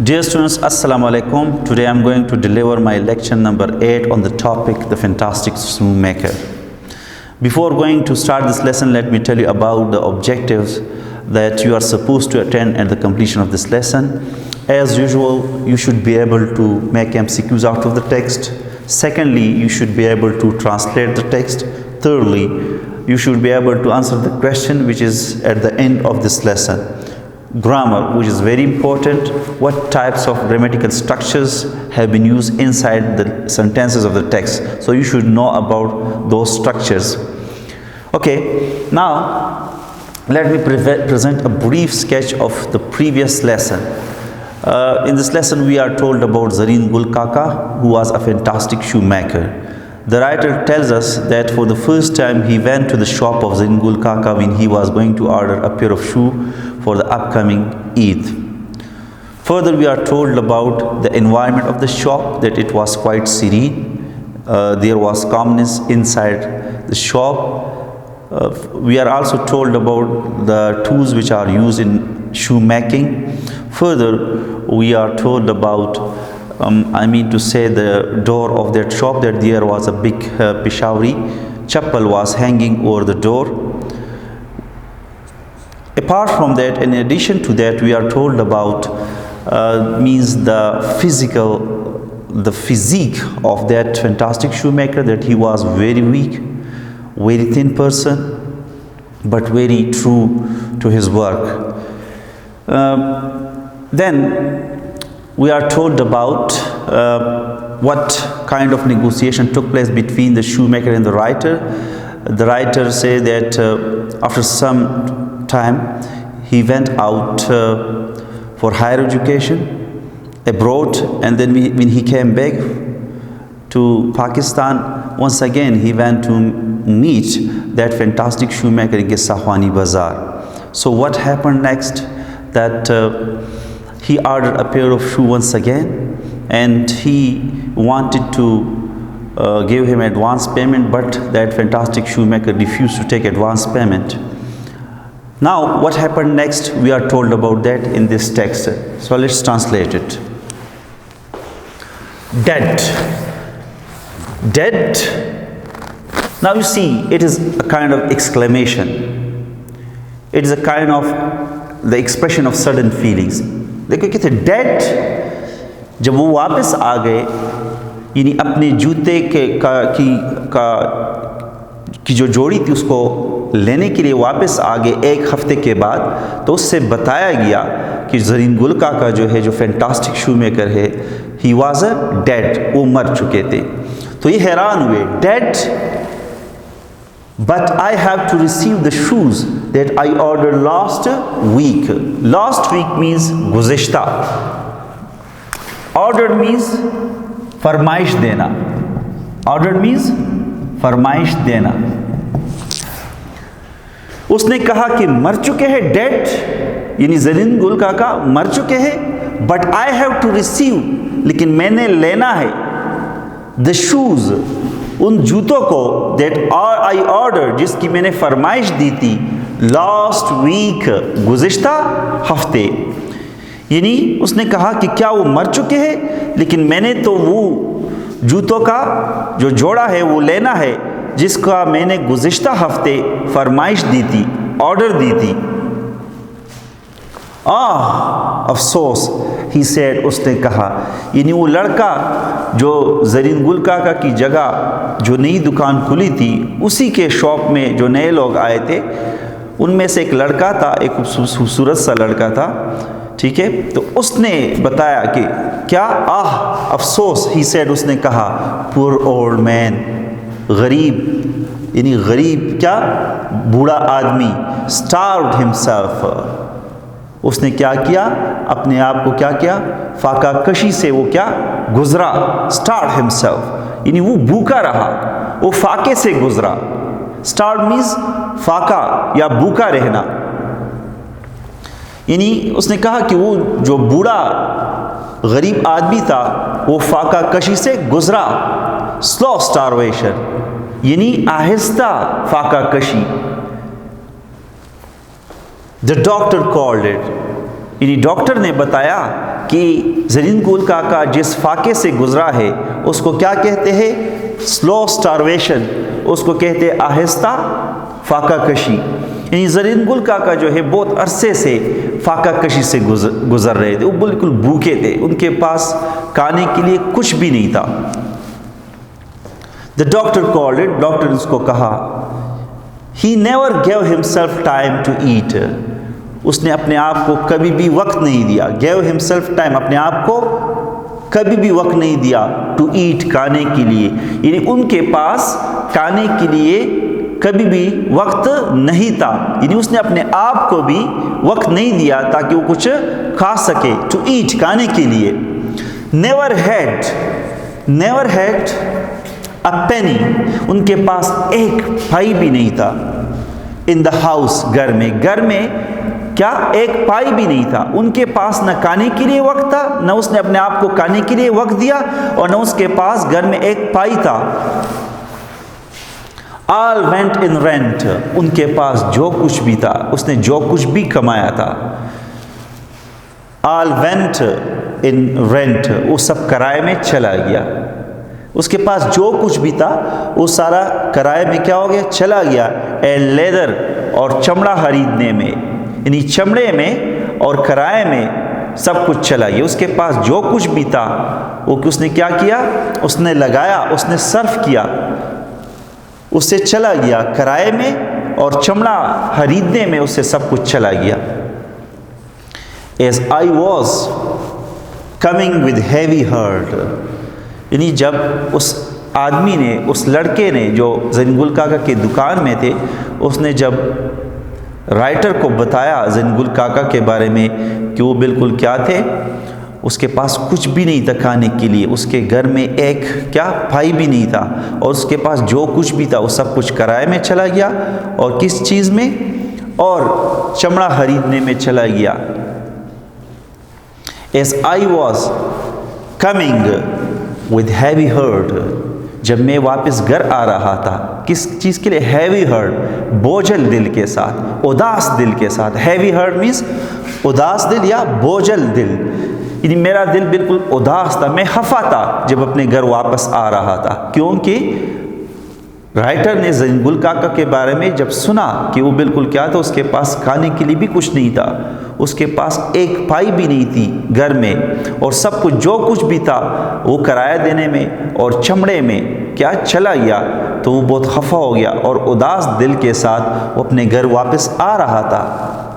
Dear students, Assalamu alaikum. Today I am going to deliver my lecture number 8 on the topic The Fantastic Shoemaker. Before going to start this lesson, let me tell you about the objectives that you are supposed to attend at the completion of this lesson. As usual, you should be able to make MCQs out of the text. Secondly, you should be able to translate the text. Thirdly, you should be able to answer the question which is at the end of this lesson. Grammar, which is very important. What types of grammatical structures have been used inside the sentences of the text? So you should know about those structures. Okay, now let me present a brief sketch of the previous lesson. In this lesson we are told about Zareen Gul Kaka, who was a fantastic shoemaker. The writer tells us that for the first time he went to the shop of Zareen Gul Kaka when he was going to order a pair of shoes for the upcoming Eid. Further, we are told about the environment of the shop, that it was quite serene. There was calmness inside the shop. We are also told about the tools which are used in shoemaking. Further, we are told about the door of that shop, that there was a big Peshawari chappal was hanging over the door. Apart from that, in addition to that, we are told about the physique of that fantastic shoemaker, that he was very weak, very thin person, but very true to his work. Then we are told about what kind of negotiation took place between the shoemaker and the writer. The writer said that after some time he went out for higher education abroad, and then when he came back to Pakistan, once again he went to meet that fantastic shoemaker in Sahwani Bazaar. So what happened next? That he ordered a pair of shoes once again, and he wanted to give him advance payment, but that fantastic shoemaker refused to take advance payment. Now what happened next, we are told about that in this text. So let's translate it. Dead. Now you see, it is a kind of exclamation. It is a kind of the expression of sudden feelings. देखो कहते dead, जब वो वापस आ गए, यानी अपने जूते की जो जोड़ी थी उसको लेने के लिए वापस आ गए एक हफ्ते के बाद, तो उससे बताया गया कि ज़रीन गुल काका जो है, जो फैंटास्टिक शूमेकर है, ही वाज अ डेड, वो मर चुके थे. तो ये हैरान हुए, dead, but I have to receive the shoes that I ordered last week. Last week means गुज़िश्ता. Ordered means फरमाइश देना. Ordered means फरमाइश देना. उसने कहा कि मर चुके हैं, डेड, यानी ज़रीन गुल काका मर चुके हैं, but I have to receive, लेकिन मैंने लेना है, द शूज, उन जूतों को, दैट आई ऑर्डर, जिसकी मैंने फरमाइश दी थी, लास्ट वीक, गुज़िश्ता हफ्ते. यानी उसने कहा कि क्या वो मर चुके हैं, लेकिन मैंने तो वो जूतों का जो जोड़ा है वो लेना है, जिसका मैंने गुज़िश्ता हफ्ते फरमाइश दी थी, ऑर्डर दी थी. अफसोस, ही सेड, उसने कहा, यानी वो लड़का जो ज़रीन गुल काका की जगह जो नई दुकान खुली थी, उसी के शॉप में जो नए लोग आए थे, उनमें से एक लड़का था, एक खूबसूरत सा लड़का था, ठीक है. तो उसने बताया कि क्या, अफसोस, ही सेड, उसने कहा, पुअर ओल्ड मैन, गरीब, यानी गरीब क्या, बूढ़ा आदमी, स्टार्व्ड हिमसेल्फ, उसने क्या किया, अपने आप को क्या किया, फाका कशी से वो क्या गुजरा, स्टार्व्ड हिमसेल्फ, यानी वो भूखा रहा, वो फाके से गुजरा. स्टार्व्ड मीन्स फाका या भूखा रहना. यानी उसने कहा कि वो जो बूढ़ा गरीब आदमी था, वो फाका कशी से गुजरा, स्लो स्टारवेशन, यानी आहिस्ता फाका कशी. द डॉक्टर कॉल्ड इट, यानी डॉक्टर ने बताया کہ زرین گل کاکا جس فاقے سے گزرا ہے اس کو کیا کہتے ہیں؟ سلو سٹارویشن، اس کو کہتے ہیں آہستہ فاقہ کشی۔ یعنی زرین گل کاکا جو ہے بہت عرصے سے فاقہ کشی سے گزر رہے تھے، وہ بالکل بھوکے تھے، ان کے پاس کھانے کے لیے کچھ بھی نہیں تھا۔ The doctor called it، doctor نے اس کو کہا، he never gave himself time to eat، اس نے اپنے آپ کو کبھی بھی وقت نہیں دیا، gave himself time، اپنے آپ کو کبھی بھی وقت نہیں دیا to eat، کھانے کے لیے، یعنی ان کے پاس کھانے کے لیے کبھی بھی وقت نہیں تھا، یعنی اس نے اپنے آپ کو بھی وقت نہیں دیا تاکہ وہ کچھ کھا سکے، to eat، کھانے کے لیے۔ never had a penny، ان کے پاس ایک پائی بھی نہیں تھا، in the house، گھر میں کیا ایک پائی بھی نہیں تھا، ان کے پاس نہ کھانے کے لیے وقت تھا، نہ اس نے اپنے آپ کو کھانے کے لیے وقت دیا، اور نہ اس کے پاس گھر میں ایک پائی تھا۔ all went in rent، ان کے پاس جو کچھ بھی تھا، اس نے جو کچھ بھی کمایا تھا، all went in rent، وہ سب کرائے میں چلا گیا، اس کے پاس جو کچھ بھی تھا وہ سارا کرائے میں کیا ہو گیا؟ چلا گیا۔ and leather، اور چمڑا خریدنے میں، یعنی چمڑے میں اور کرائے میں سب کچھ چلا گیا، اس کے پاس جو کچھ بھی تھا وہ اس نے کیا کیا؟ اس نے لگایا، اس نے صرف کیا، اس سے چلا گیا، کرائے میں اور چمڑا خریدنے میں اس سے سب کچھ چلا گیا۔ as I was coming with heavy heart، یعنی جب اس آدمی نے، اس لڑکے نے جو زرین گل کاکا کے دکان میں تھے، اس نے جب رائٹر کو بتایا زرین گل کاکا کے بارے میں کہ وہ بالکل کیا تھے، اس کے پاس کچھ بھی نہیں تھا کھانے کے لیے، اس کے گھر میں ایک کیا پائی بھی نہیں تھا، اور اس کے پاس جو کچھ بھی تھا وہ سب کچھ کرائے میں چلا گیا، اور کس چیز میں؟ اور چمڑا خریدنے میں چلا گیا۔ as I was coming with heavy heart، جب میں واپس گھر آ رہا تھا، کس چیز کے لیے؟ heavy heart، بوجھل دل کے ساتھ، اداس دل کے ساتھ۔ heavy heart means اداس دل یا بوجھل دل، یعنی میرا دل بالکل اداس تھا، میں خفا تھا جب اپنے گھر واپس آ رہا تھا، کیونکہ رائٹر نے زرین گل کاکا کے بارے میں جب سنا کہ وہ بالکل کیا تھا، اس کے پاس کھانے کے لیے بھی کچھ نہیں تھا، اس کے پاس ایک پائی بھی نہیں تھی گھر میں، اور سب کچھ جو کچھ بھی تھا وہ کرایہ دینے میں اور چمڑے میں کیا چلا گیا، تو وہ بہت خفا ہو گیا اور اداس دل کے ساتھ وہ اپنے گھر واپس آ رہا تھا۔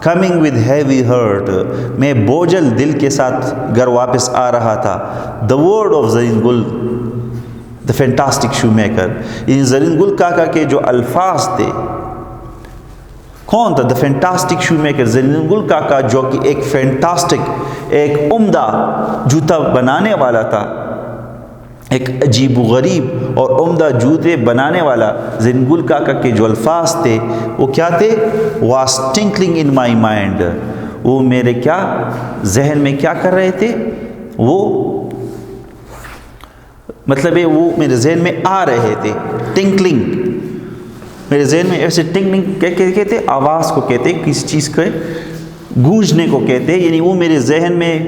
coming with heavy heart، میں بوجھل دل کے ساتھ گھر واپس آ رہا تھا۔ the word of Zareen Gul the fantastic shoemaker، یعنی زرین گل کاکا کے جو الفاظ تھے، کون تھا؟ the fantastic shoemaker، زرین گل کاکا جو کہ ایک فینٹاسٹک، ایک عمدہ جوتا بنانے والا تھا، ایک عجیب و غریب اور عمدہ جوتے بنانے والا زرین گل کاکا کے جو الفاظ تھے وہ کیا تھے؟ was tinkling in my mind، وہ میرے کیا ذہن میں کیا کر رہے تھے؟ وہ مطلب ہے وہ میرے ذہن میں آ رہے تھے۔ ٹنکلنگ، میرے ذہن میں ایسے ٹنکلنگ کہتے آواز کو کہتے، کسی چیز کے گونجنے کو کہتے، یعنی وہ میرے ذہن میں،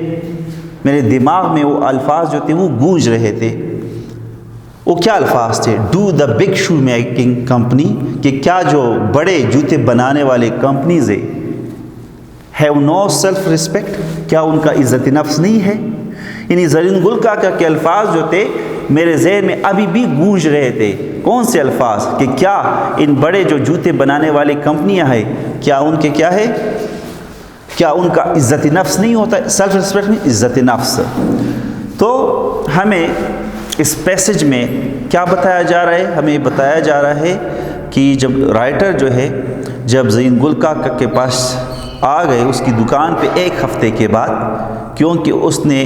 میرے دماغ میں وہ الفاظ جو تھے وہ گونج رہے تھے۔ وہ کیا الفاظ تھے؟ Do the big shoe making company, کہ کیا جو بڑے جوتے بنانے والے کمپنیز ہے، ہیو نو سیلف ریسپیکٹ، کیا ان کا عزت نفس نہیں ہے؟ یعنی زرین گل کاکا کے الفاظ جو تھے میرے ذہن میں ابھی بھی گونج رہے تھے۔ کون سے الفاظ؟ کہ کیا ان بڑے جو جوتے بنانے والی کمپنیاں ہیں، کیا ان کے کیا ہے؟ کیا ان کا عزت نفس نہیں ہوتا؟ سیلف ریسپیکٹ میں عزت نفس۔ تو ہمیں اس پیسج میں کیا بتایا جا رہا ہے؟ ہمیں بتایا جا رہا ہے کہ جب رائٹر جو ہے جب زرین گل کاکا کے پاس آ گئے اس کی دکان پہ ایک ہفتے کے بعد، کیونکہ اس نے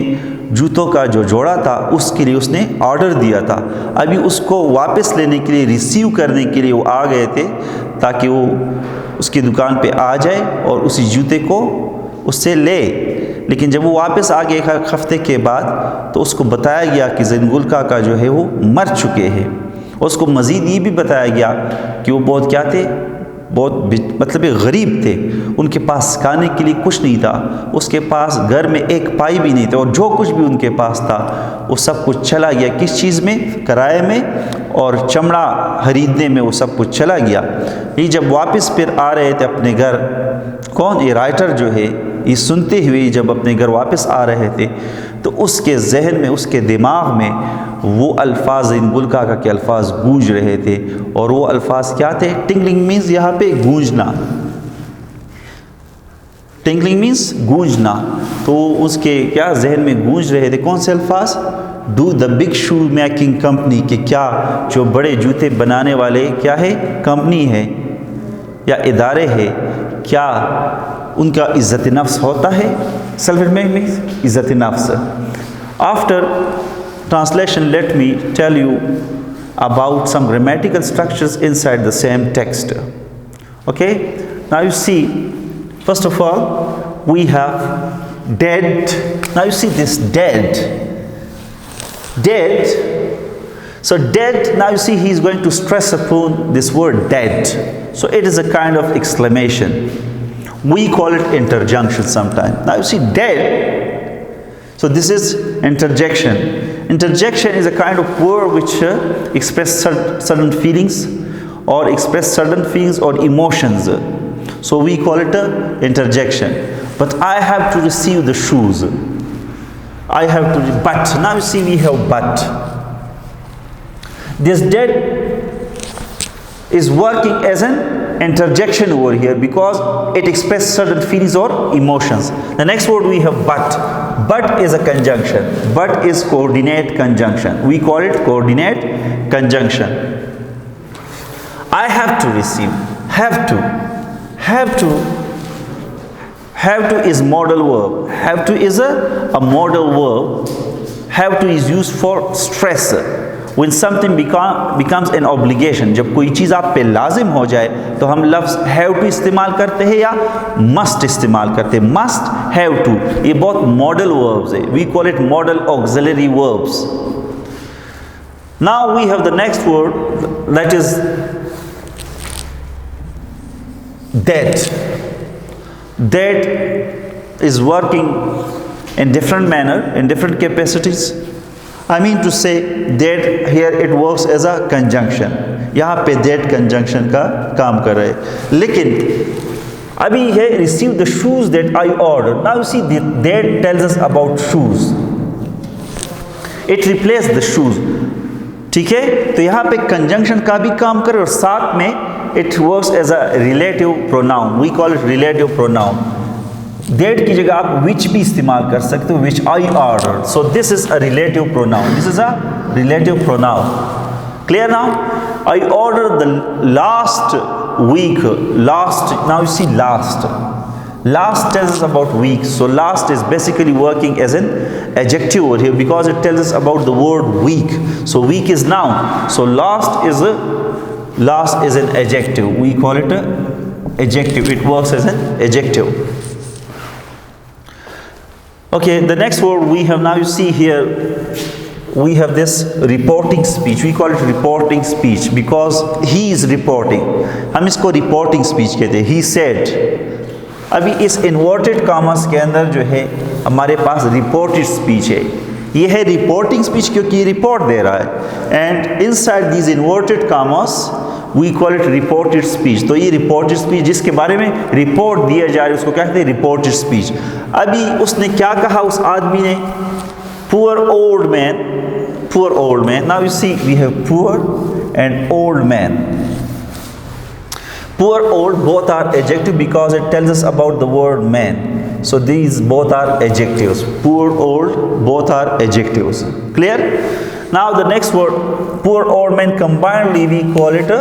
جوتوں کا جو جوڑا تھا اس کے لیے اس نے آرڈر دیا تھا، ابھی اس کو واپس لینے کے لیے، ریسیو کرنے کے لیے وہ آ گئے تھے تاکہ وہ اس کی دکان پہ آ جائے اور اسی جوتے کو اس سے لے۔ لیکن جب وہ واپس آ گئے ایک ہفتے کے بعد تو اس کو بتایا گیا کہ زرین گل کاکا جو ہے وہ مر چکے ہیں، اور اس کو مزید یہ بھی بتایا گیا کہ وہ بہت کیا تھے؟ بہت مطلب غریب تھے، ان کے پاس کھانے کے لیے کچھ نہیں تھا، اس کے پاس گھر میں ایک پائی بھی نہیں تھا، اور جو کچھ بھی ان کے پاس تھا وہ سب کچھ چلا گیا. کس چیز میں؟ کرائے میں اور چمڑا خریدنے میں وہ سب کچھ چلا گیا. یہ جب واپس پھر آ رہے تھے اپنے گھر، کون؟ یہ رائٹر جو ہے، یہ سنتے ہوئے جب اپنے گھر واپس آ رہے تھے تو اس کے ذہن میں، اس کے دماغ میں وہ الفاظ، ان گلکاکا کے الفاظ گونج رہے تھے. اور وہ الفاظ کیا تھے؟ ٹنگلنگ مینز یہاں پہ گونجنا، ٹنگلنگ مینز گونجنا. تو اس کے کیا ذہن میں گونج رہے تھے؟ کون سے الفاظ؟ Do the big shoe making company, کہ کیا جو بڑے جوتے بنانے والے کیا ہے؟ کمپنی ہے یا ادارے ہے، کیا ان کا عزت نفس ہوتا ہے؟ سیلف ریسپیکٹ مینز عزت نفس. After translation, let me tell you about some grammatical structures inside the same text. Okay, now you see, first of all we have dead. Now you see this dead, so dead, now you see he is going to stress upon this word dead, so it is a kind of exclamation. We call it interjunction sometimes. Now you see dead, so this is interjection. Interjection is a kind of word which express certain feelings or express certain feelings or emotions. So we call it a interjection. But I have to receive the shoes. I have to, but now you see we have but. This dead is working as an interjection over here because it expresses certain feelings or emotions. The next word we have but. But is a conjunction. But is coordinate conjunction. We call it coordinate conjunction. I have to receive. Have to. Have to. Have to is modal verb. Have to is a modal verb. Have to is used for stress. When something becomes an obligation, جب کوئی چیز آپ پہ لازم ہو جائے تو ہم لفظ have to استعمال کرتے ہیں یا must استعمال کرتے ہیں. must, have to, یہ بہت modal verbs ہے. We call it modal auxiliary verbs. Now we have the next word, that is that. That is working in different manner, in different capacities. I mean to say that here it works as a conjunction. یہاں پہ that conjunction کا کام کر رہے. لیکن ابھی ہے receive the shoes that I ordered. Now you see that tells us about shoes. It replaces the shoes. ٹھیک ہے، تو یہاں پہ conjunction کا بھی کام کرے اور ساتھ میں it works as a relative pronoun. We call it relative pronoun. That کی جگہ آپ which بھی استعمال کر سکتے ہو, which I ordered. So this is a relative pronoun. This is a relative pronoun. Clear now? I ordered the last week. Last, now you see last. Last tells us about week. So last is basically working as an adjective over here because it tells us about the word week. So week is noun. So last is an adjective. We call it a adjective. It works as an adjective. Okay, the next word we have, now you see here we have this reporting speech. We call it reporting speech because he is reporting. ہم اس کو reporting speech کہتے ہیں. He said. ابھی اس inverted commas کے اندر جو ہے ہمارے پاس reported speech ہے. یہ ہے reporting speech کیونکہ یہ report دے رہا ہے. And inside these inverted commas we call it reported speech. تو یہ reported speech جس کے بارے میں report دیا جا رہا ہے اس کو کیا کہتے ہیں؟ reported speech. ابھی اس نے کیا کہا اس آدمی نے؟ poor old man. Poor old man. Now you see we have poor and old man. Poor old both are adjective because it tells us about the word man. So these both are adjectives. Poor old both are adjectives. Clear? Now the next word, poor old man, combinedly we call it a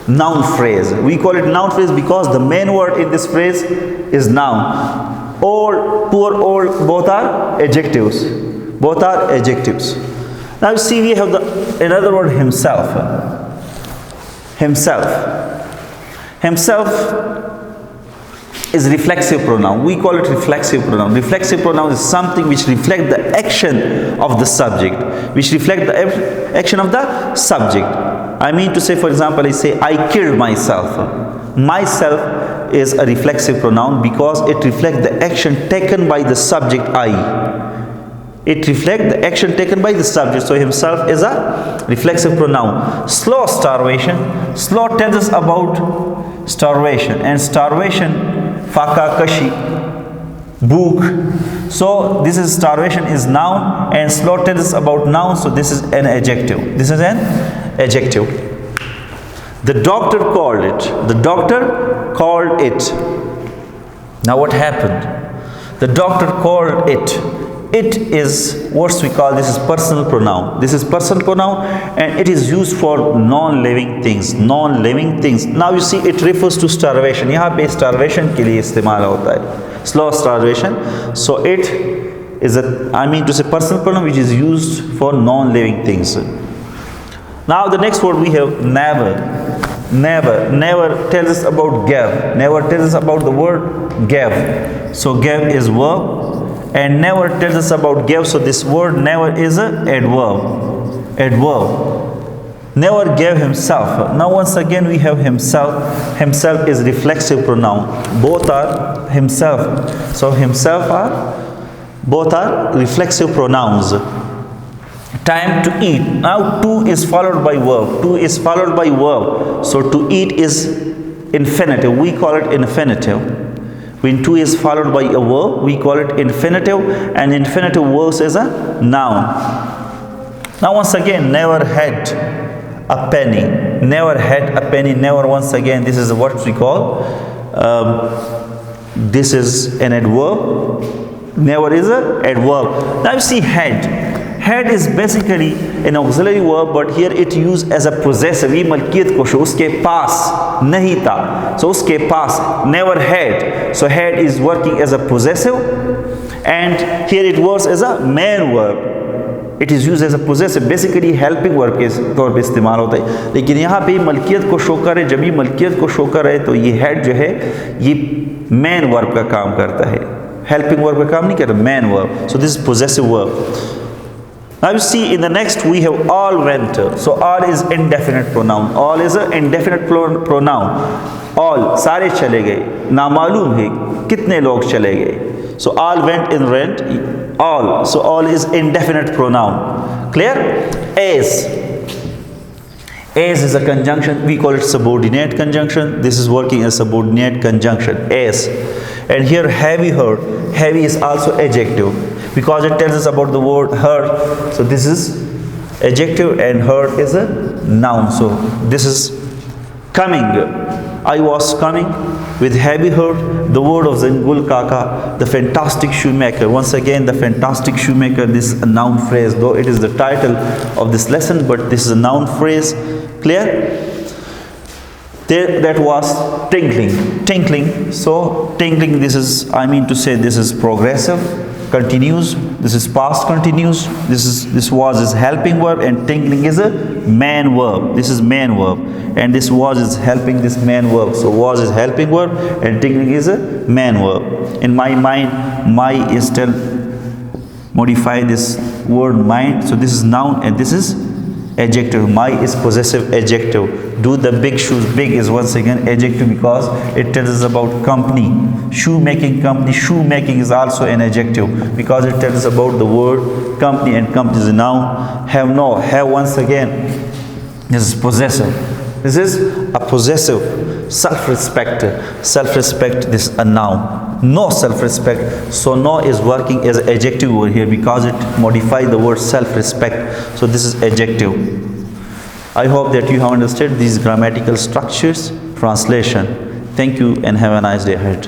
noun phrase. We call it noun phrase because the main word in this phrase is noun. Old, poor old both are adjectives. Both are adjectives. Now you see we have another word, himself. Himself. Himself is reflexive pronoun. We call it reflexive pronoun. Reflexive pronoun is something which reflects the action of the subject. Which reflects the action of the subject. I mean to say, for example, I say I killed myself. Myself is a reflexive pronoun because it reflects the action taken by the subject I. It reflects the action taken by the subject. So himself is a reflexive pronoun. Slow starvation. Slow tells us about starvation. And starvation, faka kashi, book. So this is starvation is noun, and slow tells us about noun. So this is an adjective. This is an adjective. The doctor called it. The doctor called it. Now what happened? The doctor called it. It is what we call, this is personal pronoun. This is personal pronoun, and it is used for non-living things. Non-living things. Now you see, it refers to starvation. यहाँ पे starvation के लिए इस्तेमाल होता है. Slow starvation. So it is a, I mean to say, personal pronoun which is used for non-living things. Now the next word we have never. Never. Never tells us about gave. Never tells us about the word gave. So gave is verb, and never tells us about gave. So this word never is a adverb. Adverb. Never gave himself. Now once again we have himself. Himself is reflexive pronoun. Both are himself. So himself are, both are reflexive pronouns. Time to eat. Now to is followed by verb. To is followed by verb. So to eat is infinitive. We call it infinitive. When to is followed by a verb, we call it infinitive, and infinitive verbs is a noun. Now once again, never had a penny. Never had a penny. Never, once again, this is what we call, this is an adverb. Never is a adverb. Now you see had. Had is basically an auxiliary verb, but here it used as a possessive. ये मलकियत को show, उसके पास नहीं था, so उसके पास, never had. So had is working as a possessive, and here it works as a main verb. It is used as a possessive. Basically helping verb के तौर पे इस्तेमाल होता है. लेकिन यहाँ पे मलकियत को शो करे, जब ये मलकियत को शो करे तो ये had जो है ये main verb का काम करता है. Helping verb का काम नहीं करता, main verb. So this is possessive verb. Now you see, in the next we have all went. So all is indefinite pronoun. All is an indefinite pronoun. All, सारे चले गए. नामालूम है कितने लोग चले गए. So all went in rent. All. So all is indefinite pronoun. Clear? As. As is a conjunction. We call it subordinate conjunction. This is working as subordinate conjunction. As. And here heavy heard. Heavy is also adjective, because it tells us about the word heard. So this is adjective, and heard is a noun. So this is coming. I was coming with heavy heard. The word of Zengul Kaka, the fantastic shoemaker. Once again, the fantastic shoemaker. This is a noun phrase, though it is the title of this lesson, but this is a noun phrase. Clear? There, that was tinkling. Tinkling. So tinkling, this is, I mean to say, this is progressive, continues. This is past continuous. This was is helping verb, and tinkling is a main verb. This is main verb, and this was is helping this main verb. So was is helping verb, and tinkling is a main verb. In my mind, my is still modify this word mind. So this is noun, and this is adjective. My is possessive adjective. Do the big shoes. Big is once again adjective, because it tells us about company. Shoemaking company. Shoemaking is also an adjective, because it tells us about the word company, and company is a noun. Have no. Have, once again, this is possessive. This is a possessive. Self-respect. Self-respect, this is a noun. No self-respect. So no is working as an adjective over here, because it modifies the word self-respect. So this is adjective. I hope that you have understood these grammatical structures. Translation. Thank you, and have a nice day ahead.